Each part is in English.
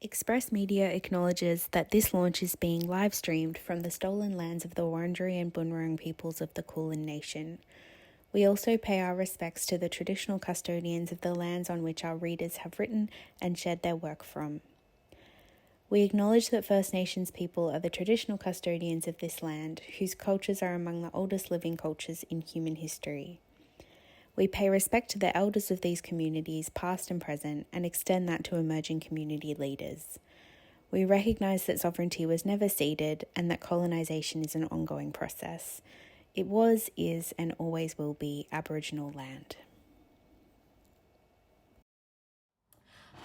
Express Media acknowledges that this launch is being live streamed from the stolen lands of the Wurundjeri and Bunurong peoples of the Kulin Nation. We also pay our respects to the traditional custodians of the lands on which our readers have written and shared their work from. We acknowledge that First Nations people are the traditional custodians of this land, whose cultures are among the oldest living cultures in human history. We pay respect to the elders of these communities, past and present, and extend that to emerging community leaders. We recognise that sovereignty was never ceded and that colonisation is an ongoing process. It was, is, and always will be Aboriginal land.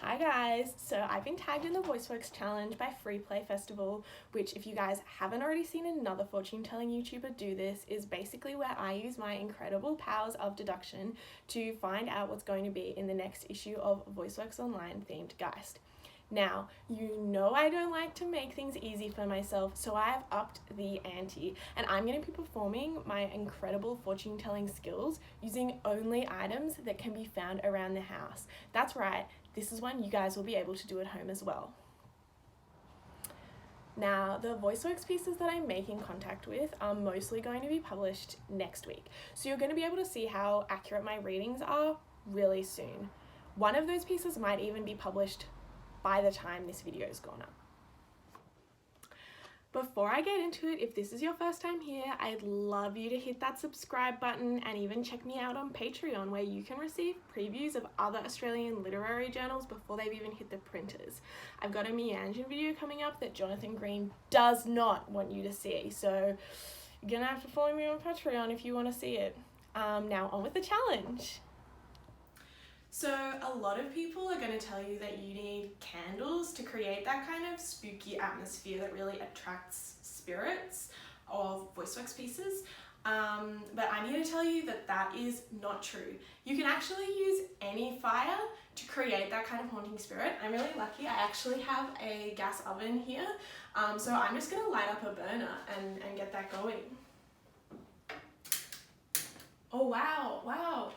Hi guys, so I've been tagged in the VoiceWorks challenge by Free Play Festival, which if you guys haven't already seen another fortune telling YouTuber do this, is basically where I use my incredible powers of deduction to find out what's going to be in the next issue of VoiceWorks Online themed Geist. Now, you know I don't like to make things easy for myself, so I have upped the ante, and I'm going to be performing my incredible fortune telling skills using only items that can be found around the house. That's right, this is one you guys will be able to do at home as well. Now, the VoiceWorks pieces that I'm making contact with are mostly going to be published next week, so you're going to be able to see how accurate my readings are really soon. One of those pieces might even be published by the time this video is gone up. Before I get into it, if this is your first time here, I'd love you to hit that subscribe button and even check me out on Patreon, where you can receive previews of other Australian literary journals before they've even hit the printers. I've got a Meanjin video coming up that Jonathan Green does not want you to see, so you're gonna have to follow me on Patreon if you want to see it. Now on with the challenge. So a lot of people are going to tell you that you need candles to create that kind of spooky atmosphere that really attracts spirits of VoiceWorks pieces. But I'm here to tell you that that is not true. You can actually use any fire to create that kind of haunting spirit. I'm really lucky. I actually have a gas oven here. So I'm just going to light up a burner and get that going. Oh, wow.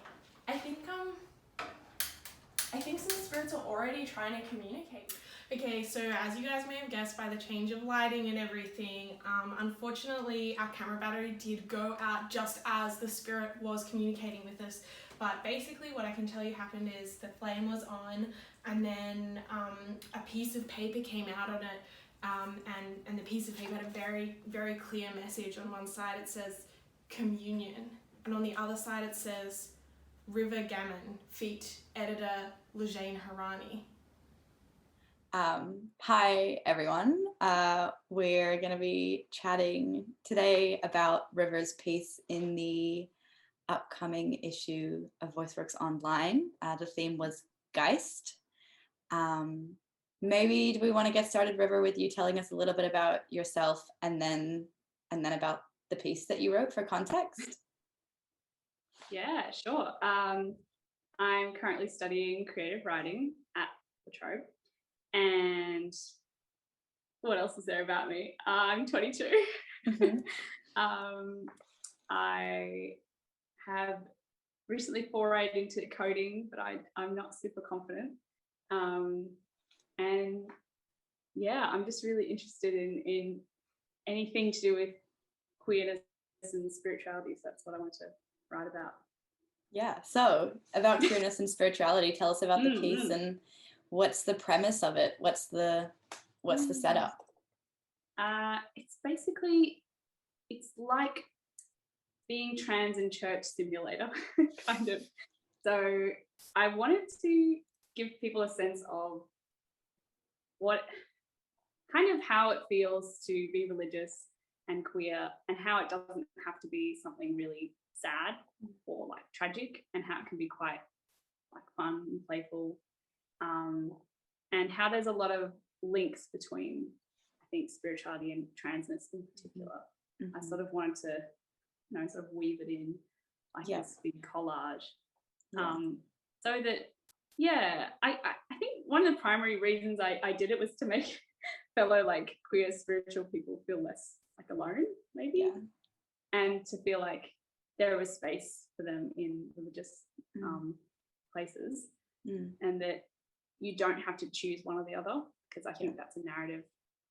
I think some spirits are already trying to communicate. Okay, so as you guys may have guessed by the change of lighting and everything, unfortunately our camera battery did go out just as the spirit was communicating with us. But basically what I can tell you happened is the flame was on, and then a piece of paper came out on it, and the piece of paper had a very, very clear message. On one side it says communion, and on the other side it says River Gammon, feat. Editor Lejane Harani. Hi everyone. We're going to be chatting today about River's piece in the upcoming issue of VoiceWorks Online. The theme was Geist. Maybe do we want to get started, River, with you telling us a little bit about yourself and then about the piece that you wrote for context? Yeah, sure. I'm currently studying creative writing at La Trobe. And what else is there about me? I'm 22. Mm-hmm. I have recently forayed into coding, but I'm not super confident. And yeah, I'm just really interested in anything to do with queerness and spirituality. So that's what I want to write about. Yeah, so about queerness and spirituality, tell us about the piece and what's the premise of it? What's the setup? It's basically, it's like being trans in church simulator, kind of. So I wanted to give people a sense of what kind of how it feels to be religious and queer, and how it doesn't have to be something really sad or like tragic, and how it can be quite like fun and playful, and how there's a lot of links between, I think, spirituality and transness in particular. I sort of wanted to, sort of weave it in like this big collage, so that I think one of the primary reasons I did it was to make fellow like queer spiritual people feel less like alone, maybe, and to feel like there was space for them in religious places, and that you don't have to choose one or the other. because I think that's a narrative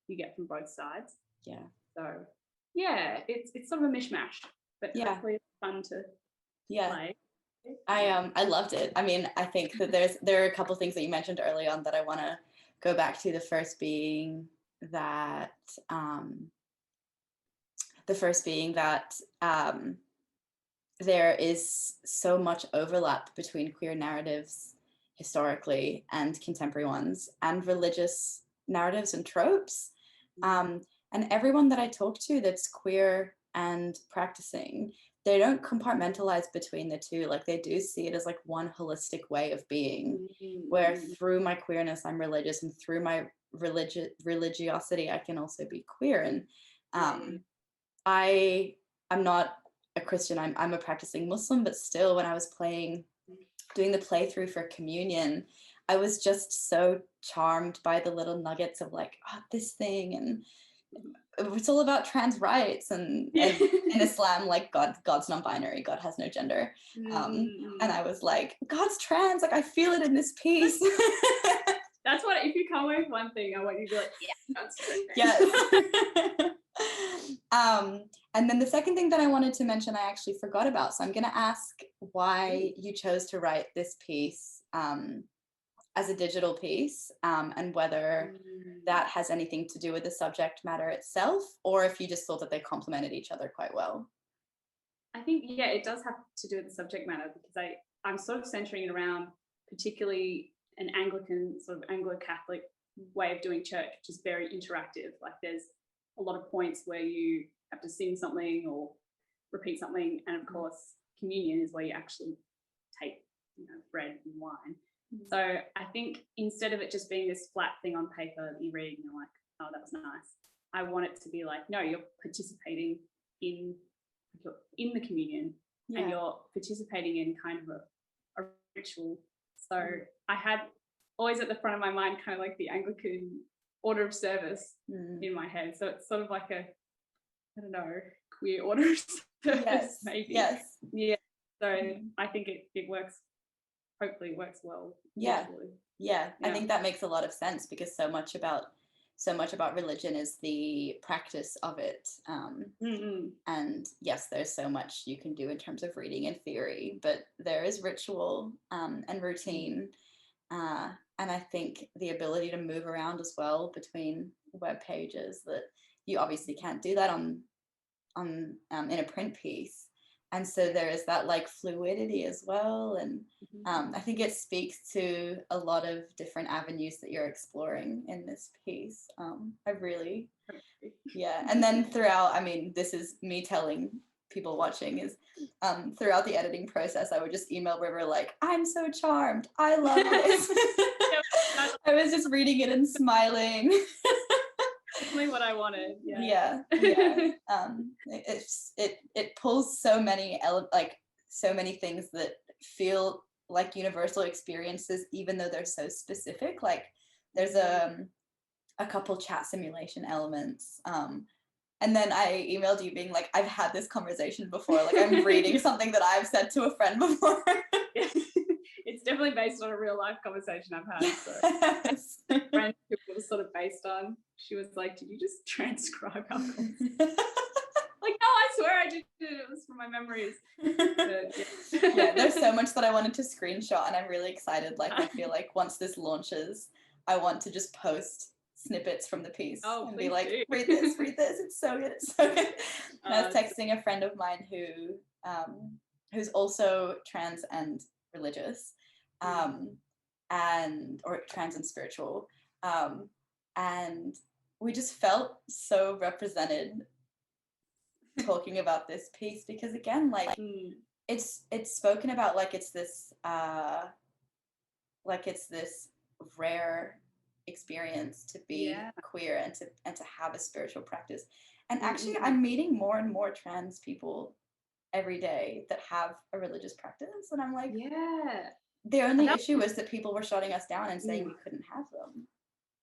you get from both sides. Yeah. So yeah, it's sort of a mishmash, but hopefully it's fun to play. I loved it. I mean, I think that there are a couple of things that you mentioned early on that I want to go back to. The first being that there is so much overlap between queer narratives historically and contemporary ones, and religious narratives and tropes. And everyone that I talk to that's queer and practicing, they don't compartmentalize between the two. Like, they do see it as like one holistic way of being, where through my queerness I'm religious, and through my religiosity I can also be queer. And I'm not a Christian, I'm a practicing Muslim, but still, when I was doing the playthrough for communion, I was just so charmed by the little nuggets of like, oh, this thing, and it's all about trans rights, and in Islam, like God's non-binary, God has no gender. And I was like, God's trans, like I feel it in this piece. That's what, if you come away with one thing, I want you to be like, yeah, that's true. Yes. And then the second thing that I wanted to mention, I actually forgot about. So I'm going to ask why you chose to write this piece as a digital piece, and whether that has anything to do with the subject matter itself, or if you just thought that they complemented each other quite well. I think, yeah, it does have to do with the subject matter, because I'm sort of centering it around particularly an Anglican, sort of Anglo-Catholic way of doing church, which is very interactive. Like, there's a lot of points where you have to sing something or repeat something, and of course communion is where you actually take, bread and wine. So I think instead of it just being this flat thing on paper that you read and you're like, oh, that was nice, I want it to be like, no, you're participating in the communion, and you're participating in kind of a ritual. So I had always at the front of my mind kind of like the Anglican order of service in my head. So it's sort of like a, I don't know, queer order of service, maybe. Yes. Yeah. So I think it works. Hopefully it works well. Yeah. I think that makes a lot of sense, because so much about religion is the practice of it. And yes, there's so much you can do in terms of reading and theory, but there is ritual and routine. And I think the ability to move around as well between web pages, that you obviously can't do that on in a print piece. And so there is that like fluidity as well. And I think it speaks to a lot of different avenues that you're exploring in this piece. I really, And then throughout, I mean, this is me telling people watching, is throughout the editing process, I would just email River like, I'm so charmed, I love this. I was just reading it and smiling. Definitely what I wanted. It pulls so many so many things that feel like universal experiences, even though they're so specific. Like, there's a couple chat simulation elements, and then I emailed you being like, I've had this conversation before, like I'm reading something that I've said to a friend before. It's definitely based on a real life conversation I've had. So a friend who it was sort of based on, she was like, did you just transcribe our conversation? Like, no, I swear I did it was from my memories. But, there's so much that I wanted to screenshot, and I'm really excited. Like, I feel like once this launches, I want to just post snippets from the piece and be like, read this, it's so good, it's so good. And I was texting a friend of mine who's also trans and religious, or trans and spiritual, and we just felt so represented talking about this piece, because again, like it's spoken about like it's this rare experience to be queer and to have a spiritual practice. And actually I'm meeting more and more trans people every day that have a religious practice, and I'm like, the only issue was that people were shutting us down and saying we couldn't have them.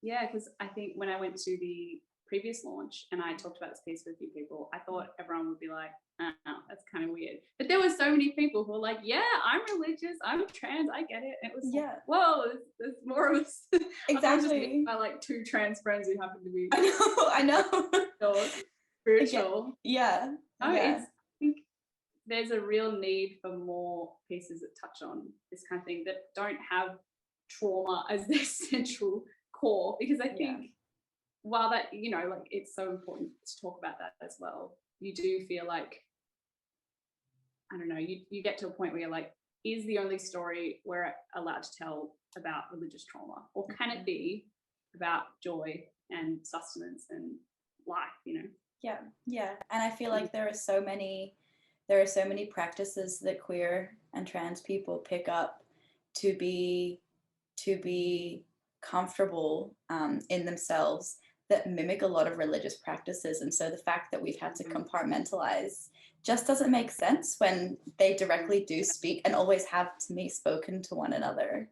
Because I think when I went to the previous launch and I talked about this piece with a few people, I thought everyone would be like, That's kind of weird. But there were so many people who were like, yeah, I'm religious, I'm trans, I get it. And it was like, Yeah. whoa, there's more of us. I was just Exactly. by like 2 trans friends who happen to be I know. spiritual. Yeah. No, Yeah. I think there's a real need for more pieces that touch on this kind of thing that don't have trauma as their central core, because I think while that, you know, like it's so important to talk about that as well, you do feel like, I don't know, you get to a point where you're like, is the only story we're allowed to tell about religious trauma, or can it be about joy and sustenance and life, you know? Yeah. And I feel like there are so many practices that queer and trans people pick up to be comfortable in themselves, that mimic a lot of religious practices. And so the fact that we've had to compartmentalize just doesn't make sense when they directly do speak and always have, to me, spoken to one another.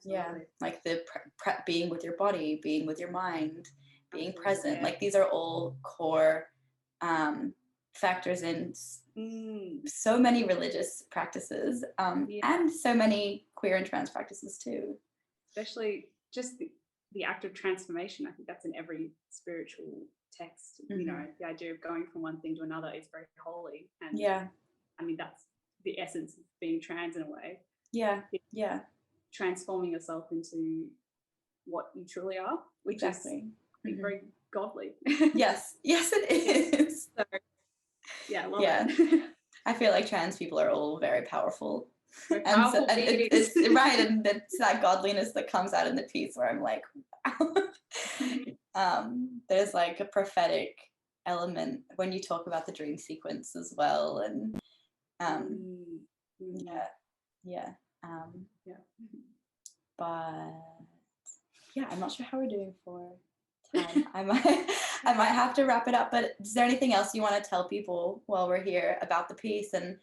Yeah, like the being with your body, being with your mind, being present. Like these are all core factors in so many religious practices, and so many queer and trans practices too. Especially just the act of transformation. I think that's in every spiritual text. You know, the idea of going from one thing to another is very holy. And I mean, that's the essence of being trans in a way. Yeah. Transforming yourself into what you truly are, which is very godly. Yes, it is. So, yeah, I love it. I feel like trans people are all very powerful. And it's right, and it's that godliness that comes out in the piece where I'm like, wow. There's like a prophetic element when you talk about the dream sequence as well, and but yeah, I'm not sure how we're doing for time. I might have to wrap it up, but is there anything else you want to tell people while we're here about the piece, and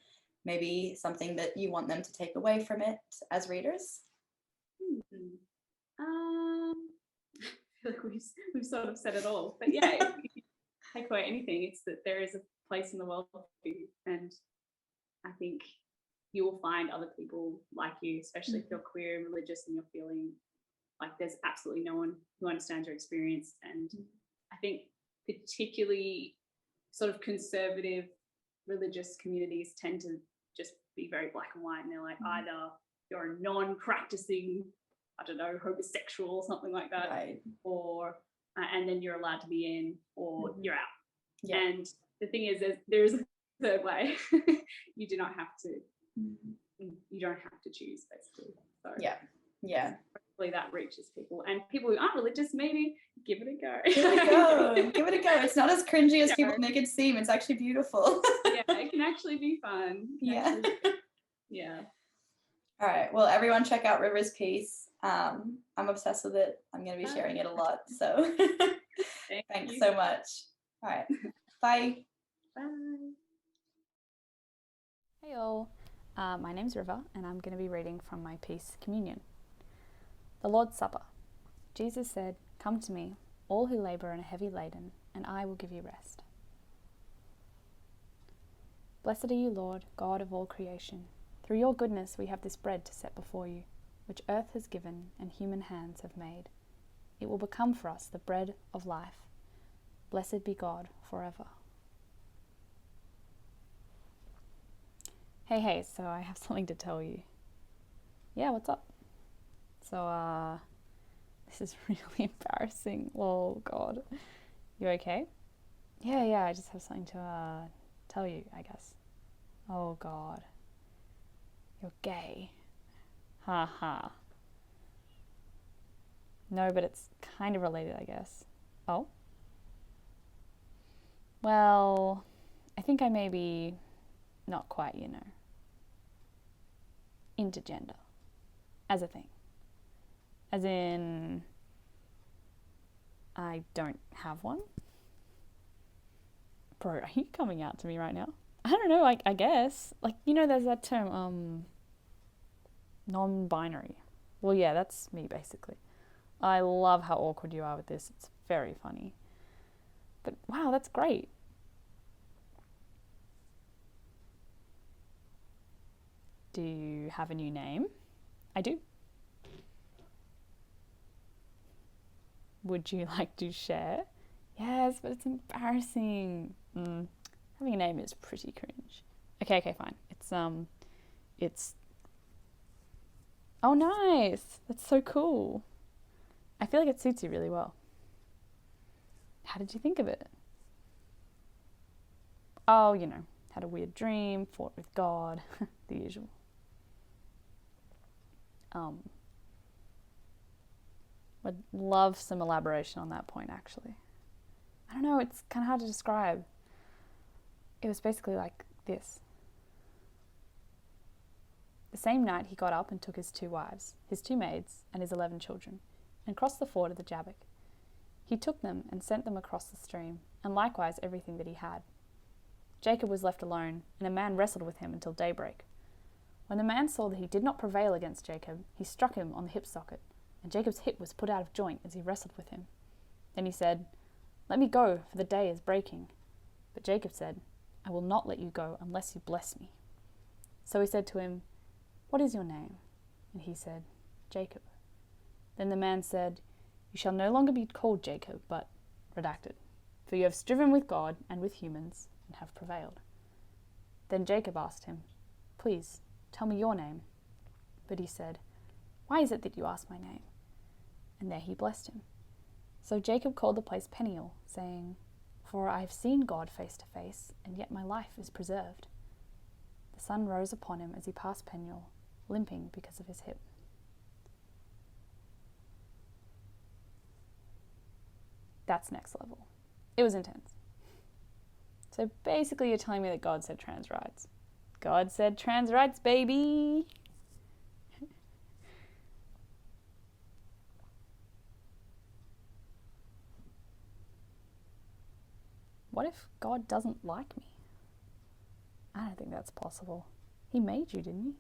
maybe something that you want them to take away from it as readers? I feel like we've sort of said it all, but yeah, if you take away anything, it's that there is a place in the world for you, and I think you will find other people like you, especially if you're queer and religious and you're feeling like there's absolutely no one who understands your experience. And I think particularly sort of conservative religious communities tend to just be very black and white, and they're like, either you're a non-practicing, I don't know, homosexual or something like that, or and then you're allowed to be in, or you're out. And the thing is, there is a third way. You do not have to. You don't have to choose, basically. So hopefully that reaches people, and people who aren't religious, maybe give it a go. Give it a go. It's not as cringy as people make it seem. It's actually beautiful. It can actually be fun. All right, well, everyone check out River's piece. I'm obsessed with it. I'm going to be sharing it a lot, so thanks so much. All right, bye. Hey all, my name's River, and I'm going to be reading from my piece Communion. The Lord's Supper. Jesus said, "Come to me, all who labour and are heavy laden, and I will give you rest." Blessed are you, Lord, God of all creation. Through your goodness we have this bread to set before you, which earth has given and human hands have made. It will become for us the bread of life. Blessed be God forever. Hey, so I have something to tell you. Yeah, what's up? So, this is really embarrassing. Oh, God. You okay? Yeah, I just have something to, tell you, I guess. Oh, God. You're gay. Ha ha. No, but it's kind of related, I guess. Oh? Well, I think I may be not quite, intergender as a thing. As in, I don't have one. Bro, are you coming out to me right now? I don't know, I guess. Like, there's that term, non-binary. Well, yeah, that's me, basically. I love how awkward you are with this. It's very funny. But wow, that's great. Do you have a new name? I do. Would you like to share? Yes, but it's embarrassing. Having a name is pretty cringe. Okay, fine. It's. Oh, nice. That's so cool. I feel like it suits you really well. How did you think of it? Oh, had a weird dream, fought with God, the usual. Would love some elaboration on that point, actually. I don't know, it's kind of hard to describe. It was basically like this. The same night he got up and took his 2 wives, his 2 maids, and his 11 children, and crossed the ford of the Jabbok. He took them and sent them across the stream, and likewise everything that he had. Jacob was left alone, and a man wrestled with him until daybreak. When the man saw that he did not prevail against Jacob, he struck him on the hip socket, and Jacob's hip was put out of joint as he wrestled with him. Then he said, "Let me go, for the day is breaking." But Jacob said, "I will not let you go unless you bless me." So he said to him, "What is your name?" And he said, "Jacob." Then the man said, "You shall no longer be called Jacob, but," redacted, "for you have striven with God and with humans, and have prevailed." Then Jacob asked him, "Please, tell me your name." But he said, "Why is it that you ask my name?" And there he blessed him. So Jacob called the place Peniel, saying, "For I have seen God face to face, and yet my life is preserved." The sun rose upon him as he passed Peniel, limping because of his hip. That's next level. It was intense. So basically you're telling me that God said trans rights. God said trans rights, baby! What if God doesn't like me? I don't think that's possible. He made you, didn't he?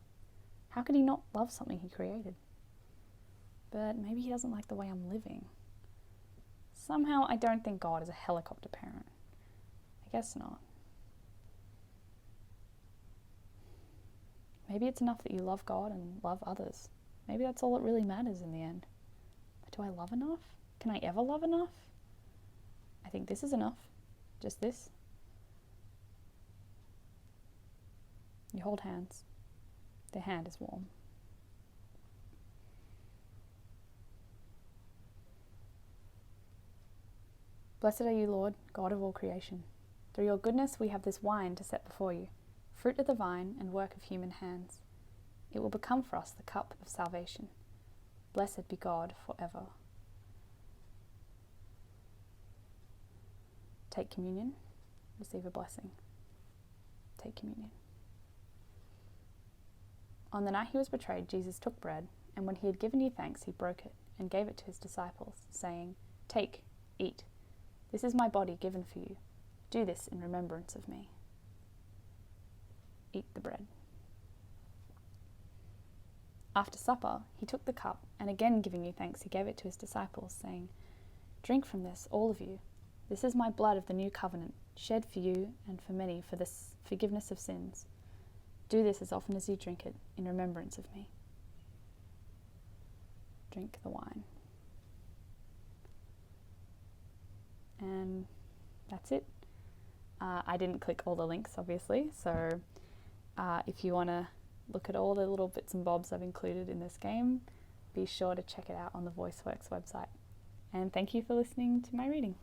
How could he not love something he created? But maybe he doesn't like the way I'm living. Somehow I don't think God is a helicopter parent. I guess not. Maybe it's enough that you love God and love others. Maybe that's all that really matters in the end. But do I love enough? Can I ever love enough? I think this is enough. Just this. You hold hands. Their hand is warm. Blessed are you, Lord, God of all creation. Through your goodness we have this wine to set before you, fruit of the vine and work of human hands. It will become for us the cup of salvation. Blessed be God forever. Take communion, receive a blessing. Take communion. On the night he was betrayed, Jesus took bread, and when he had given you thanks, he broke it and gave it to his disciples, saying, "Take, eat. This is my body given for you. Do this in remembrance of me." Eat the bread. After supper, he took the cup, and again giving you thanks, he gave it to his disciples, saying, "Drink from this, all of you. This is my blood of the new covenant, shed for you and for many for the forgiveness of sins. Do this as often as you drink it, in remembrance of me." Drink the wine. And that's it. I didn't click all the links, obviously, so if you want to look at all the little bits and bobs I've included in this game, be sure to check it out on the VoiceWorks website. And thank you for listening to my reading.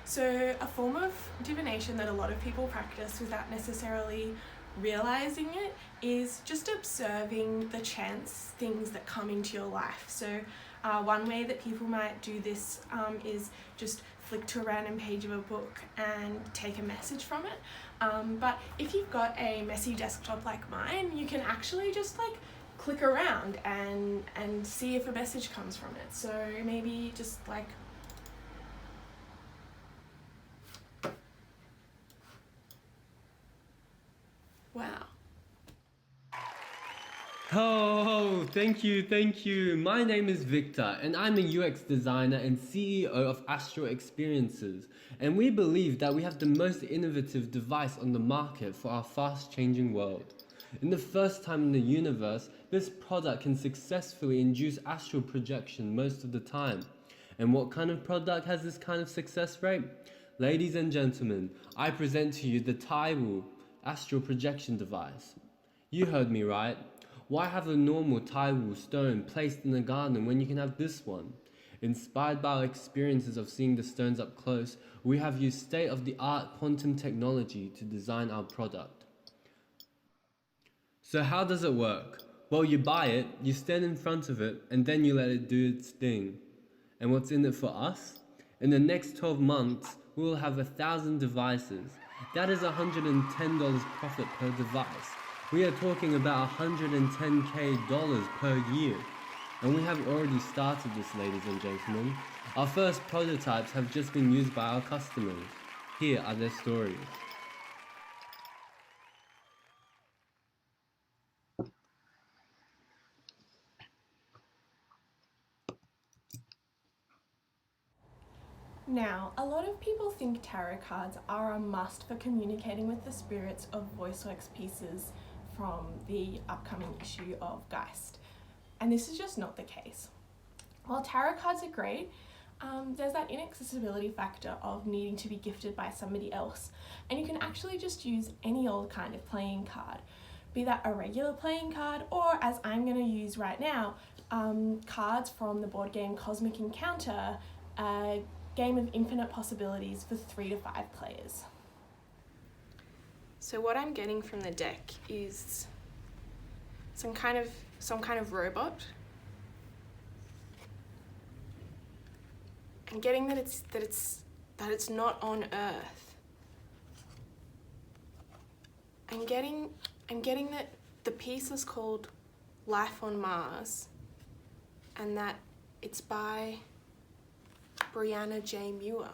So a form of divination that a lot of people practice without necessarily realizing it is just observing the chance things that come into your life. So one way that people might do this is just flick to a random page of a book and take a message from it. But if you've got a messy desktop like mine, you can actually just click around and see if a message comes from it. So maybe just wow. Oh, thank you. My name is Victor, and I'm a UX designer and CEO of Astral Experiences. And we believe that we have the most innovative device on the market for our fast-changing world. In the first time in the universe, this product can successfully induce astral projection most of the time. And what kind of product has this kind of success rate? Ladies and gentlemen, I present to you the Taiwu astral projection device. You heard me right. Why have a normal Taiwu stone placed in a garden when you can have this one? Inspired by our experiences of seeing the stones up close, we have used state-of-the-art quantum technology to design our product. So how does it work? Well, you buy it, you stand in front of it, and then you let it do its thing. And what's in it for us? In the next 12 months, we will have 1,000 devices. That is $110 profit per device. We are talking about $110K per year. And we have already started this, ladies and gentlemen. Our first prototypes have just been used by our customers. Here are their stories. Now, a lot of people think tarot cards are a must for communicating with the spirits of VoiceWorks pieces from the upcoming issue of Geist. And this is just not the case. While tarot cards are great, there's that inaccessibility factor of needing to be gifted by somebody else. And you can actually just use any old kind of playing card, be that a regular playing card, or as I'm going to use right now, cards from the board game Cosmic Encounter, a game of infinite possibilities for 3 to 5 players. So what I'm getting from the deck is some kind of robot. I'm getting that it's not on Earth. I'm getting that the piece is called Life on Mars, and that it's by Brianna J. Muir.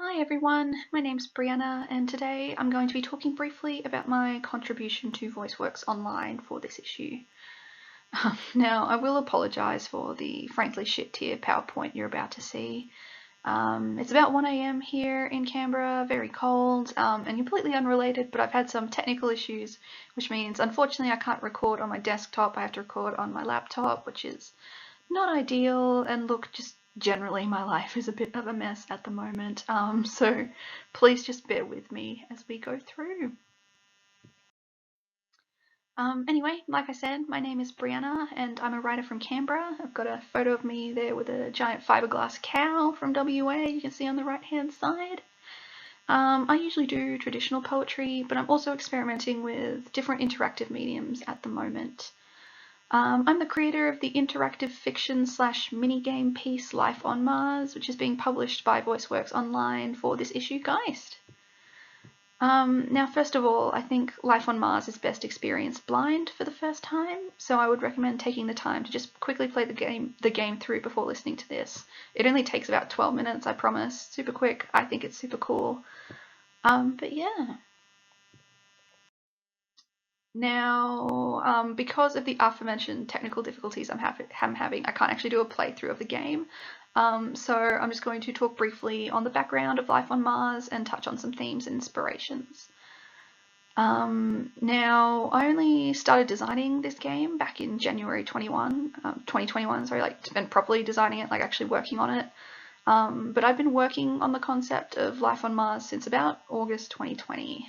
Hi everyone, my name's Brianna, and today I'm going to be talking briefly about my contribution to VoiceWorks Online for this issue. Now, I will apologise for the frankly shit tier PowerPoint you're about to see. It's about 1 AM here in Canberra, very cold, and completely unrelated, but I've had some technical issues, which means unfortunately I can't record on my desktop. I have to record on my laptop, which is not ideal, and look, just generally my life is a bit of a mess at the moment, so please just bear with me as we go through. Anyway, like I said, my name is Brianna and I'm a writer from Canberra. I've got a photo of me there with a giant fiberglass cow from WA you can see on the right hand side. I usually do traditional poetry, but I'm also experimenting with different interactive mediums at the moment. I'm the creator of the interactive fiction / minigame piece Life on Mars, which is being published by VoiceWorks Online for this issue Geist. Now, first of all, I think Life on Mars is best experienced blind for the first time, so I would recommend taking the time to just quickly play the game through before listening to this. It only takes about 12 minutes, I promise. Super quick. I think it's super cool. But yeah. Now, because of the aforementioned technical difficulties I'm having, I can't actually do a playthrough of the game. So I'm just going to talk briefly on the background of Life on Mars and touch on some themes and inspirations. Now, I only started designing this game back in January 2021, sorry, like been properly designing it, like actually working on it. But I've been working on the concept of Life on Mars since about August 2020.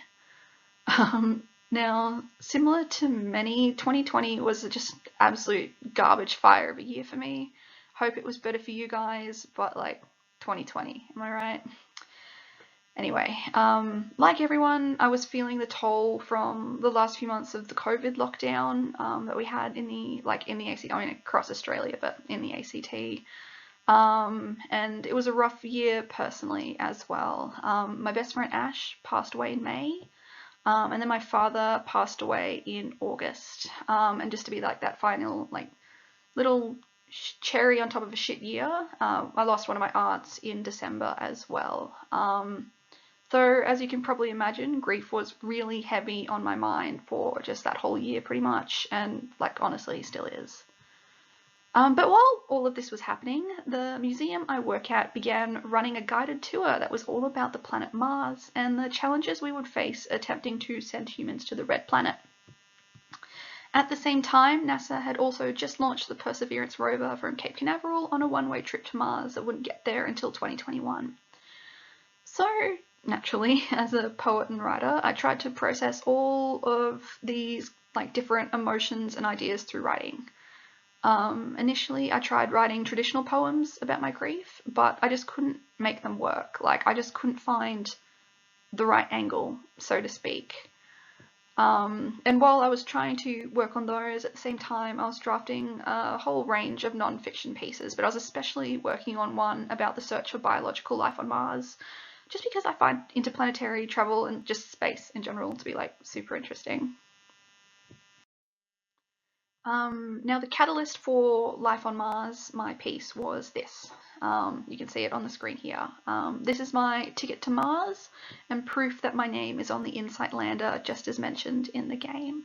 Now, similar to many, 2020 was just absolute garbage fire of a year for me. Hope it was better for you guys, but like 2020, am I right? Anyway, like everyone, I was feeling the toll from the last few months of the COVID lockdown that we had in the ACT, I mean across Australia, but in the ACT. And it was a rough year personally as well. My best friend Ash passed away in May. And then my father passed away in August. And just to be like that final, like, little cherry on top of a shit year, I lost one of my aunts in December as well. Though, as you can probably imagine, grief was really heavy on my mind for just that whole year pretty much, and like honestly still is. But while all of this was happening, the museum I work at began running a guided tour that was all about the planet Mars and the challenges we would face attempting to send humans to the Red Planet. At the same time, NASA had also just launched the Perseverance rover from Cape Canaveral on a one-way trip to Mars that wouldn't get there until 2021. So, naturally, as a poet and writer, I tried to process all of these like different emotions and ideas through writing. Initially, I tried writing traditional poems about my grief, but I just couldn't make them work. Like, I just couldn't find the right angle, so to speak. And while I was trying to work on those, at the same time, I was drafting a whole range of non-fiction pieces, but I was especially working on one about the search for biological life on Mars, just because I find interplanetary travel and just space in general to be like super interesting. Now the catalyst for Life on Mars, my piece, was this. You can see it on the screen here. This is my ticket to Mars and proof that my name is on the InSight lander, just as mentioned in the game.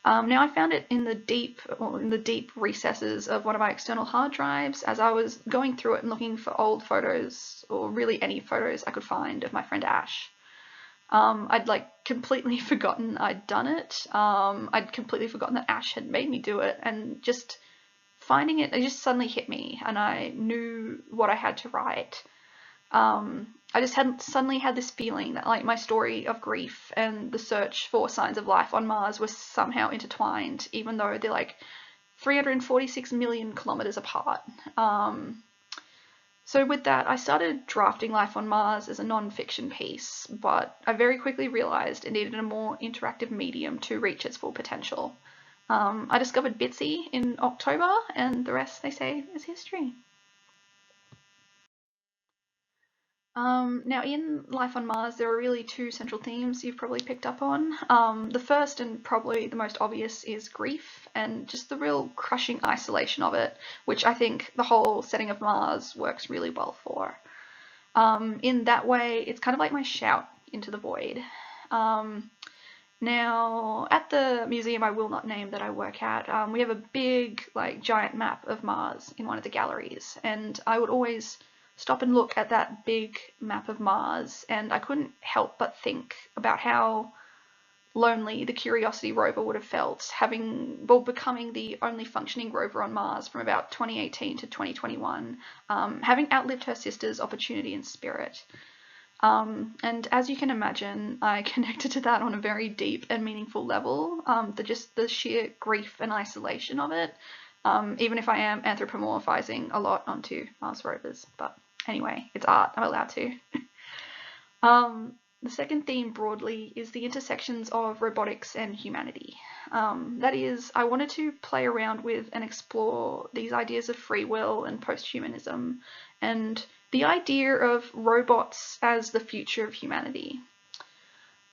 Now I found it in the deep recesses of one of my external hard drives as I was going through it and looking for old photos, or really any photos I could find of my friend Ash. I'd like completely forgotten I'd done it. I'd completely forgotten that Ash had made me do it, and just finding it just suddenly hit me, and I knew what I had to write. I just suddenly had this feeling that like my story of grief and the search for signs of life on Mars was somehow intertwined, even though they're like 346 million kilometers apart. So with that, I started drafting Life on Mars as a non-fiction piece, but I very quickly realized it needed a more interactive medium to reach its full potential. I discovered Bitsy in October, and the rest, they say, is history. Now in Life on Mars, there are really two central themes you've probably picked up on. The first and probably the most obvious is grief and just the real crushing isolation of it, which I think the whole setting of Mars works really well for. In that way, it's kind of like my shout into the void. Now, at the museum I will not name that I work at, we have a big, like, giant map of Mars in one of the galleries, and I would always stop and look at that big map of Mars, and I couldn't help but think about how lonely the Curiosity rover would have felt, becoming the only functioning rover on Mars from about 2018 to 2021, having outlived her sisters Opportunity and Spirit. And as you can imagine, I connected to that on a very deep and meaningful level, the sheer grief and isolation of it, even if I am anthropomorphizing a lot onto Mars rovers. But anyway, it's art, I'm allowed to. The second theme broadly is the intersections of robotics and humanity. That is, I wanted to play around with and explore these ideas of free will and post-humanism, and the idea of robots as the future of humanity.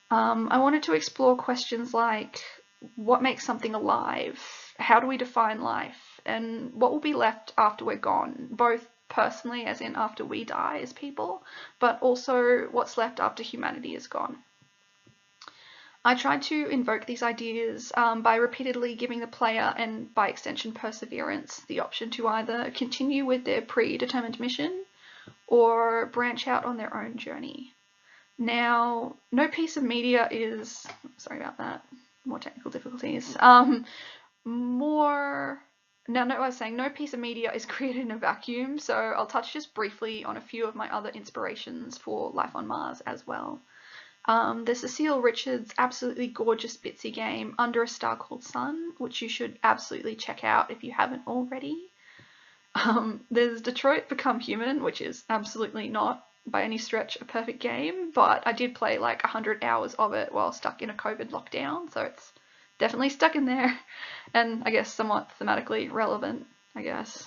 I wanted to explore questions like, what makes something alive? How do we define life? And what will be left after we're gone, both personally, as in after we die as people, but also what's left after humanity is gone. I tried to invoke these ideas by repeatedly giving the player, and by extension Perseverance, the option to either continue with their predetermined mission or branch out on their own journey. Now, no piece of media is, sorry about that, more technical difficulties, no piece of media is created in a vacuum, so I'll touch just briefly on a few of my other inspirations for Life on Mars as well. There's Cecile Richards' absolutely gorgeous Bitsy game, Under a Star Called Sun, which you should absolutely check out if you haven't already. There's Detroit Become Human, which is absolutely not by any stretch a perfect game, but I did play like 100 hours of it while stuck in a COVID lockdown, so it's definitely stuck in there, and I guess somewhat thematically relevant, I guess.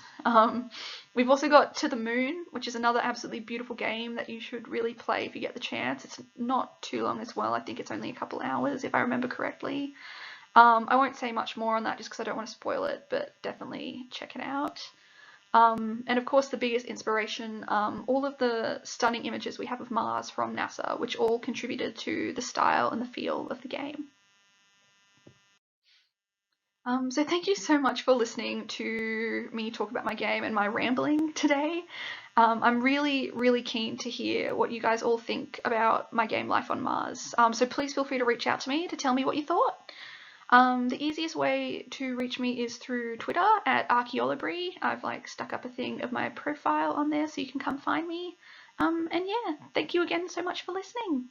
We've also got To the Moon, which is another absolutely beautiful game that you should really play if you get the chance. It's not too long as well. I think it's only a couple hours if I remember correctly. I won't say much more on that just because I don't want to spoil it, but definitely check it out. And of course the biggest inspiration, all of the stunning images we have of Mars from NASA, which all contributed to the style and the feel of the game. So thank you so much for listening to me talk about my game and my rambling today. I'm really, really keen to hear what you guys all think about my game Life on Mars. So please feel free to reach out to me to tell me what you thought. The easiest way to reach me is through Twitter at Archaeolabry. I've stuck up a thing of my profile on there so you can come find me. And yeah, thank you again so much for listening.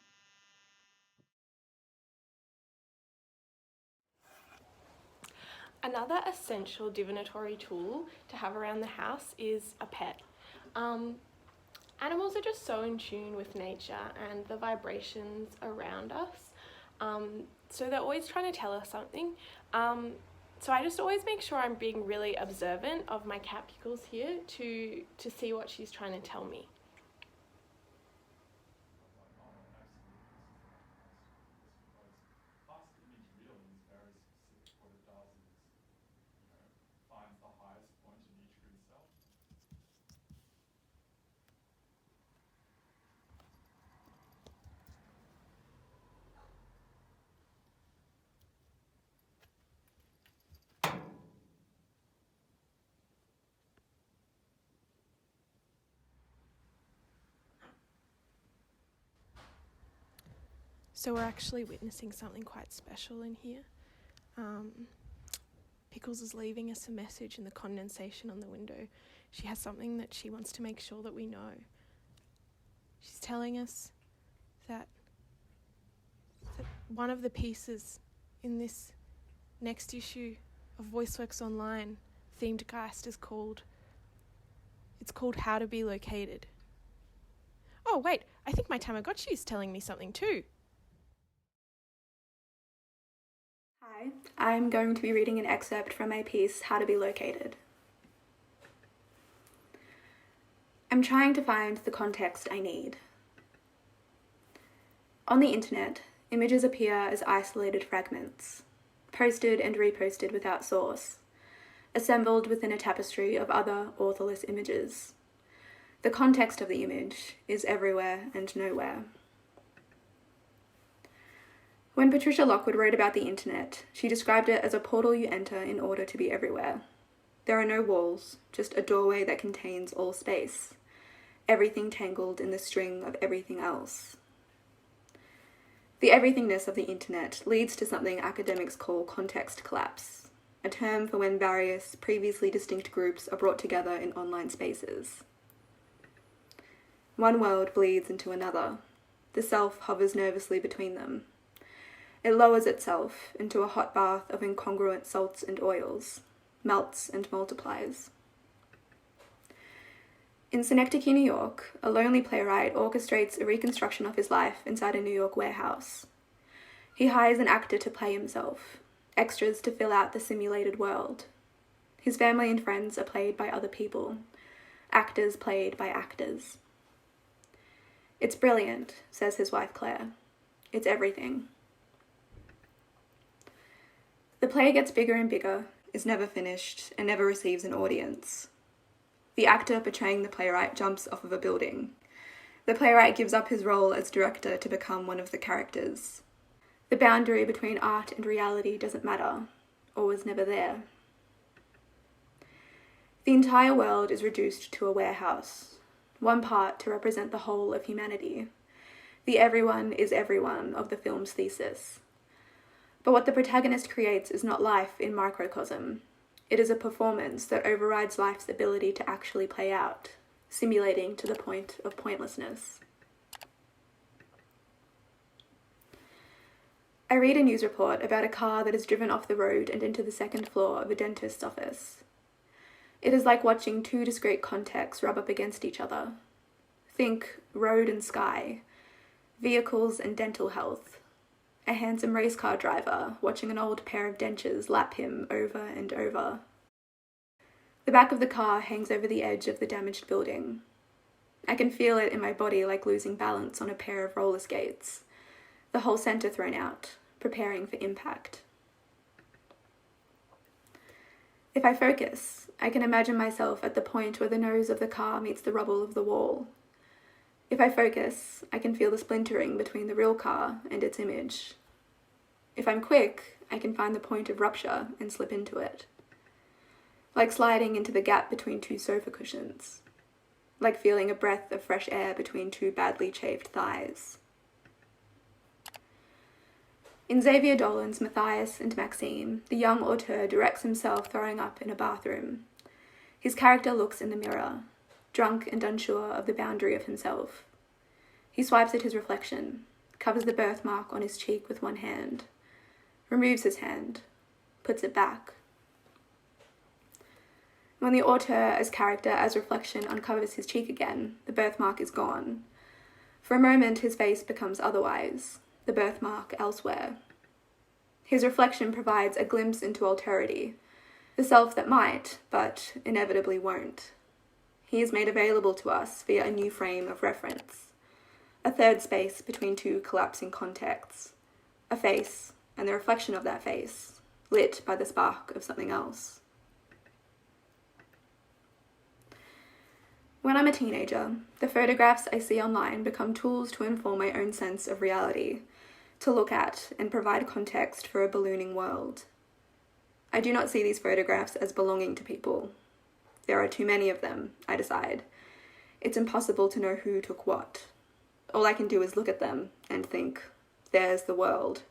Another essential divinatory tool to have around the house is a pet. Animals are just so in tune with nature and the vibrations around us. So they're always trying to tell us something. So I just always make sure I'm being really observant of my cat Pickles here to see what she's trying to tell me. So we're actually witnessing something quite special in here. Pickles is leaving us a message in the condensation on the window. She has something that she wants to make sure that we know. She's telling us that one of the pieces in this next issue of VoiceWorks Online themed Geist is called How to Be Located. Oh wait, I think my Tamagotchi is telling me something too. Hi, I'm going to be reading an excerpt from my piece, How to Be Located. I'm trying to find the context I need. On the internet, images appear as isolated fragments, posted and reposted without source, assembled within a tapestry of other authorless images. The context of the image is everywhere and nowhere. When Patricia Lockwood wrote about the internet, she described it as a portal you enter in order to be everywhere. There are no walls, just a doorway that contains all space, everything tangled in the string of everything else. The everythingness of the internet leads to something academics call context collapse, a term for when various previously distinct groups are brought together in online spaces. One world bleeds into another. The self hovers nervously between them. It lowers itself into a hot bath of incongruent salts and oils, melts and multiplies. In Synecdoche, New York, a lonely playwright orchestrates a reconstruction of his life inside a New York warehouse. He hires an actor to play himself, extras to fill out the simulated world. His family and friends are played by other people, actors played by actors. It's brilliant, says his wife Claire. It's everything. The play gets bigger and bigger, is never finished, and never receives an audience. The actor portraying the playwright jumps off of a building. The playwright gives up his role as director to become one of the characters. The boundary between art and reality doesn't matter, or was never there. The entire world is reduced to a warehouse, one part to represent the whole of humanity. The everyone is everyone of the film's thesis. But what the protagonist creates is not life in microcosm. It is a performance that overrides life's ability to actually play out, simulating to the point of pointlessness. I read a news report about a car that is driven off the road and into the second floor of a dentist's office. It is like watching two discrete contexts rub up against each other. Think road and sky, vehicles and dental health. A handsome race car driver watching an old pair of dentures lap him over and over. The back of the car hangs over the edge of the damaged building. I can feel it in my body like losing balance on a pair of roller skates. The whole centre thrown out, preparing for impact. If I focus, I can imagine myself at the point where the nose of the car meets the rubble of the wall. If I focus, I can feel the splintering between the real car and its image. If I'm quick, I can find the point of rupture and slip into it. Like sliding into the gap between two sofa cushions. Like feeling a breath of fresh air between two badly chafed thighs. In Xavier Dolan's Matthias and Maxime, the young auteur directs himself throwing up in a bathroom. His character looks in the mirror, drunk and unsure of the boundary of himself. He swipes at his reflection, covers the birthmark on his cheek with one hand, removes his hand, puts it back. When the auteur as character as reflection uncovers his cheek again, the birthmark is gone. For a moment his face becomes otherwise, the birthmark elsewhere. His reflection provides a glimpse into alterity, the self that might, but inevitably won't. He is made available to us via a new frame of reference, a third space between two collapsing contexts, a face and the reflection of that face, lit by the spark of something else. When I'm a teenager, the photographs I see online become tools to inform my own sense of reality, to look at and provide context for a ballooning world. I do not see these photographs as belonging to people. There are too many of them, I decide. It's impossible to know who took what. All I can do is look at them and think, there's the world.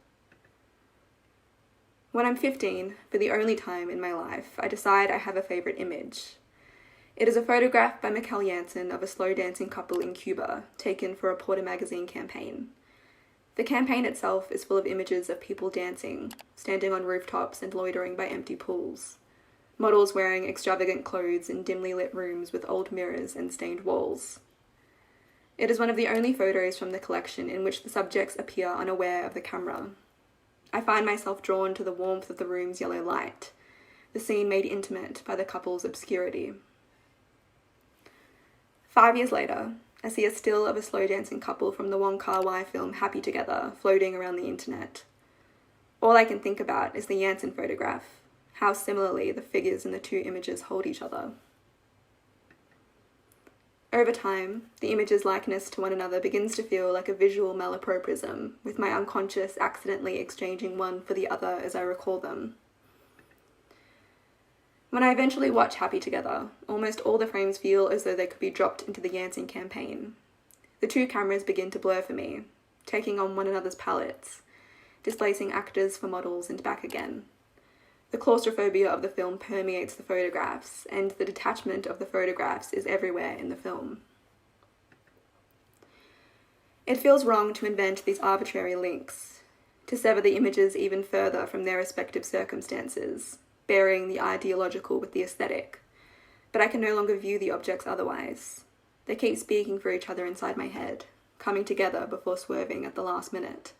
When I'm 15, for the only time in my life, I decide I have a favourite image. It is a photograph by Mikkel Jansen of a slow dancing couple in Cuba, taken for a Porter magazine campaign. The campaign itself is full of images of people dancing, standing on rooftops and loitering by empty pools. Models wearing extravagant clothes in dimly lit rooms with old mirrors and stained walls. It is one of the only photos from the collection in which the subjects appear unaware of the camera. I find myself drawn to the warmth of the room's yellow light, the scene made intimate by the couple's obscurity. 5 years later, I see a still of a slow dancing couple from the Wong Kar-wai film Happy Together floating around the internet. All I can think about is the Jansen photograph, how similarly the figures in the two images hold each other. Over time, the images' likeness to one another begins to feel like a visual malapropism, with my unconscious accidentally exchanging one for the other as I recall them. When I eventually watch Happy Together, almost all the frames feel as though they could be dropped into the Jansen campaign. The two cameras begin to blur for me, taking on one another's palettes, displacing actors for models and back again. The claustrophobia of the film permeates the photographs, and the detachment of the photographs is everywhere in the film. It feels wrong to invent these arbitrary links, to sever the images even further from their respective circumstances, burying the ideological with the aesthetic, but I can no longer view the objects otherwise. They keep speaking for each other inside my head, coming together before swerving at the last minute.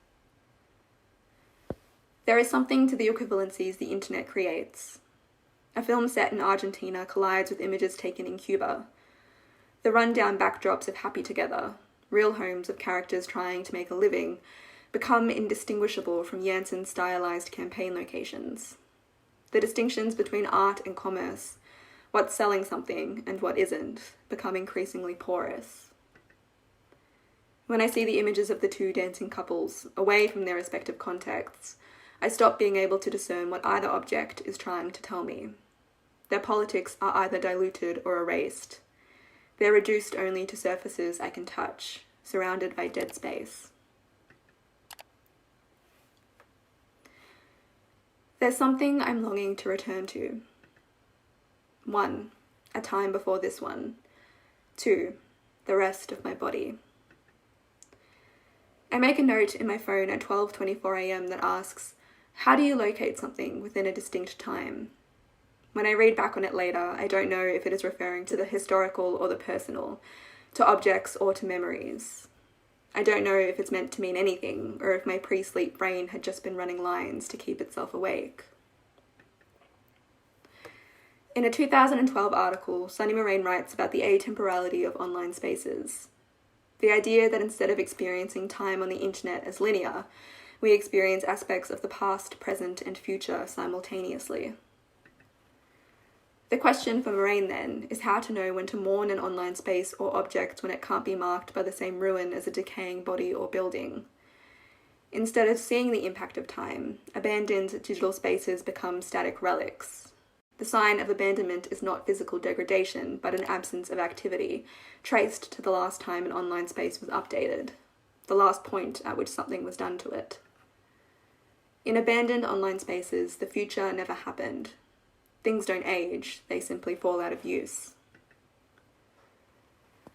There is something to the equivalencies the internet creates. A film set in Argentina collides with images taken in Cuba. The run-down backdrops of Happy Together, real homes of characters trying to make a living, become indistinguishable from Jansen's stylized campaign locations. The distinctions between art and commerce, what's selling something and what isn't, become increasingly porous. When I see the images of the two dancing couples, away from their respective contexts, I stop being able to discern what either object is trying to tell me. Their politics are either diluted or erased. They're reduced only to surfaces I can touch, surrounded by dead space. There's something I'm longing to return to. 1, a time before this one. 2, the rest of my body. I make a note in my phone at 12:24 a.m. that asks, how do you locate something within a distinct time? When I read back on it later, I don't know if it is referring to the historical or the personal, to objects or to memories. I don't know if it's meant to mean anything, or if my pre-sleep brain had just been running lines to keep itself awake. In a 2012 article, Sunny Moraine writes about the atemporality of online spaces. The idea that instead of experiencing time on the internet as linear, we experience aspects of the past, present, and future simultaneously. The question for Moraine, then, is how to know when to mourn an online space or object when it can't be marked by the same ruin as a decaying body or building. Instead of seeing the impact of time, abandoned digital spaces become static relics. The sign of abandonment is not physical degradation, but an absence of activity, traced to the last time an online space was updated, the last point at which something was done to it. In abandoned online spaces, the future never happened. Things don't age, they simply fall out of use.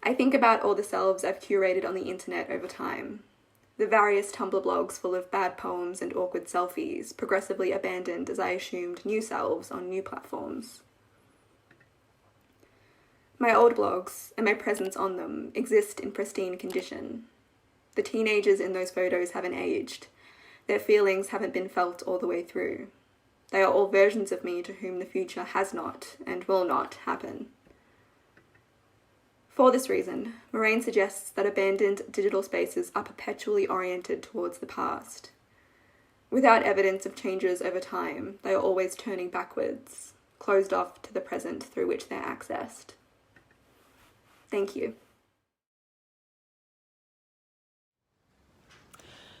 I think about all the selves I've curated on the internet over time. The various Tumblr blogs full of bad poems and awkward selfies, progressively abandoned as I assumed new selves on new platforms. My old blogs, and my presence on them, exist in pristine condition. The teenagers in those photos haven't aged. Their feelings haven't been felt all the way through. They are all versions of me to whom the future has not and will not happen. For this reason, Moraine suggests that abandoned digital spaces are perpetually oriented towards the past. Without evidence of changes over time, they are always turning backwards, closed off to the present through which they're accessed. Thank you.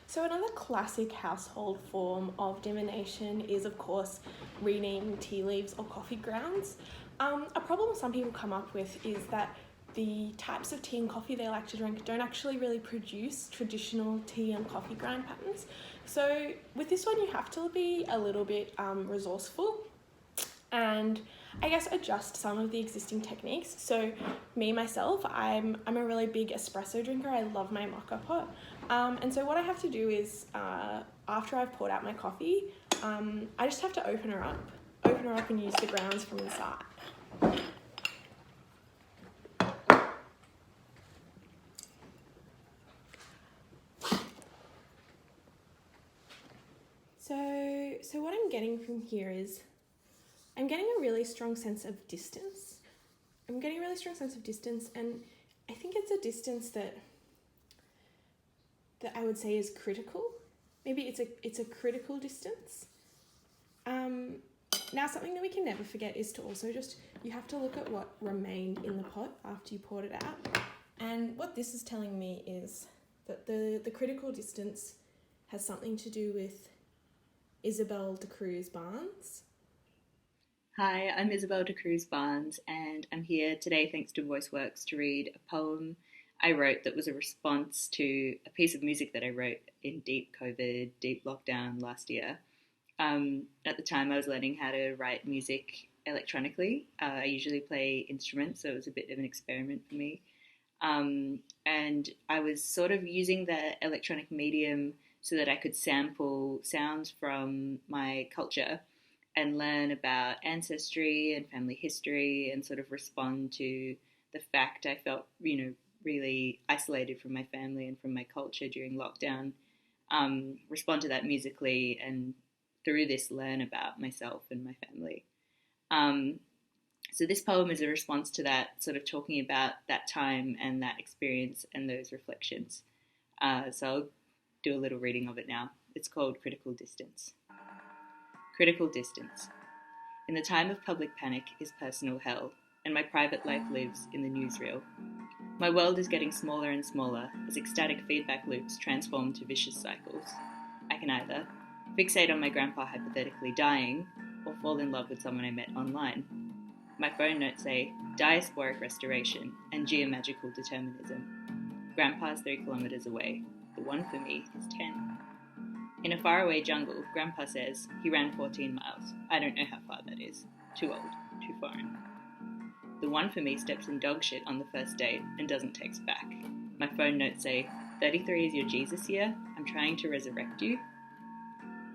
So another classic household form of divination is, of course, reading tea leaves or coffee grounds. A problem some people come up with is that the types of tea and coffee they like to drink don't actually really produce traditional tea and coffee grind patterns. So with this one, you have to be a little bit resourceful and I guess adjust some of the existing techniques. So me, myself, I'm a really big espresso drinker. I love my mocha pot. And so what I have to do is, after I've poured out my coffee, I just have to open her up and use the grounds from inside. So what I'm getting from here is, I'm getting a really strong sense of distance. And I think it's a distance that I would say is critical. Maybe it's a critical distance. Now, something that we can never forget is to also you have to look at what remained in the pot after you poured it out. And what this is telling me is that the critical distance has something to do with Isabel de Cruz Barnes. Hi, I'm Isabel de Cruz Barnes, and I'm here today thanks to VoiceWorks to read a poem I wrote that was a response to a piece of music that I wrote in deep COVID, deep lockdown last year. At the time, I was learning how to write music electronically. I usually play instruments, so it was a bit of an experiment for me. And I was sort of using the electronic medium so that I could sample sounds from my culture and learn about ancestry and family history and sort of respond to the fact I felt, really isolated from my family and from my culture during lockdown, respond to that musically and through this learn about myself and my family. So this poem is a response to that, sort of talking about that time and that experience and those reflections. So I'll do a little reading of it now. It's called Critical Distance. Critical distance. In the time of public panic is personal hell, and my private life lives in the newsreel. My world is getting smaller and smaller as ecstatic feedback loops transform to vicious cycles. I can either fixate on my grandpa hypothetically dying, or fall in love with someone I met online. My phone notes say diasporic restoration and geomagical determinism. Grandpa's 3 kilometers away. The one for me is 10. In a faraway jungle, Grandpa says he ran 14 miles. I don't know how far that is. Too old, too foreign. The one for me steps in dog shit on the first date and doesn't text back. My phone notes say, 33 is your Jesus year? I'm trying to resurrect you.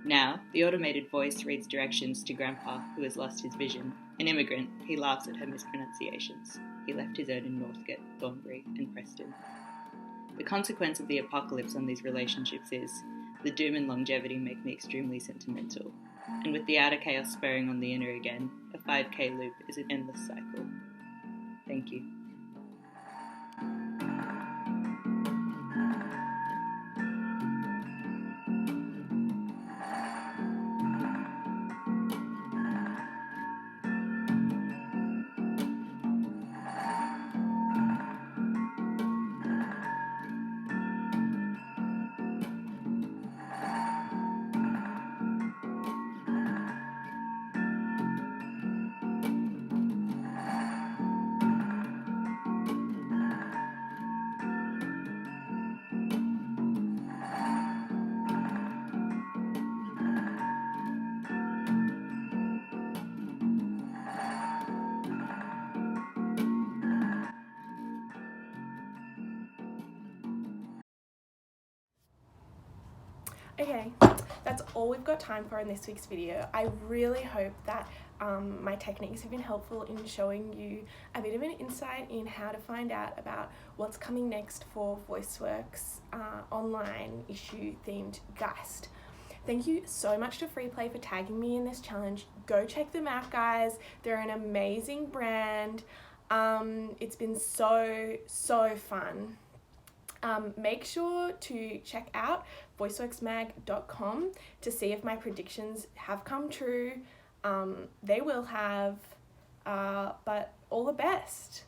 Now, the automated voice reads directions to Grandpa, who has lost his vision. An immigrant, he laughs at her mispronunciations. He left his own in Northcote, Thornbury, and Preston. The consequence of the apocalypse on these relationships is the doom and longevity make me extremely sentimental. And with the outer chaos spurring on the inner again, a 5K loop is an endless cycle. Thank you. Okay, that's all we've got time for in this week's video. I really hope that my techniques have been helpful in showing you a bit of an insight in how to find out about what's coming next for VoiceWorks online issue themed Geist. Thank you so much to Freeplay for tagging me in this challenge. Go check them out, guys. They're an amazing brand. It's been so fun. Make sure to check out voiceworksmag.com to see if my predictions have come true. They will have, but all the best.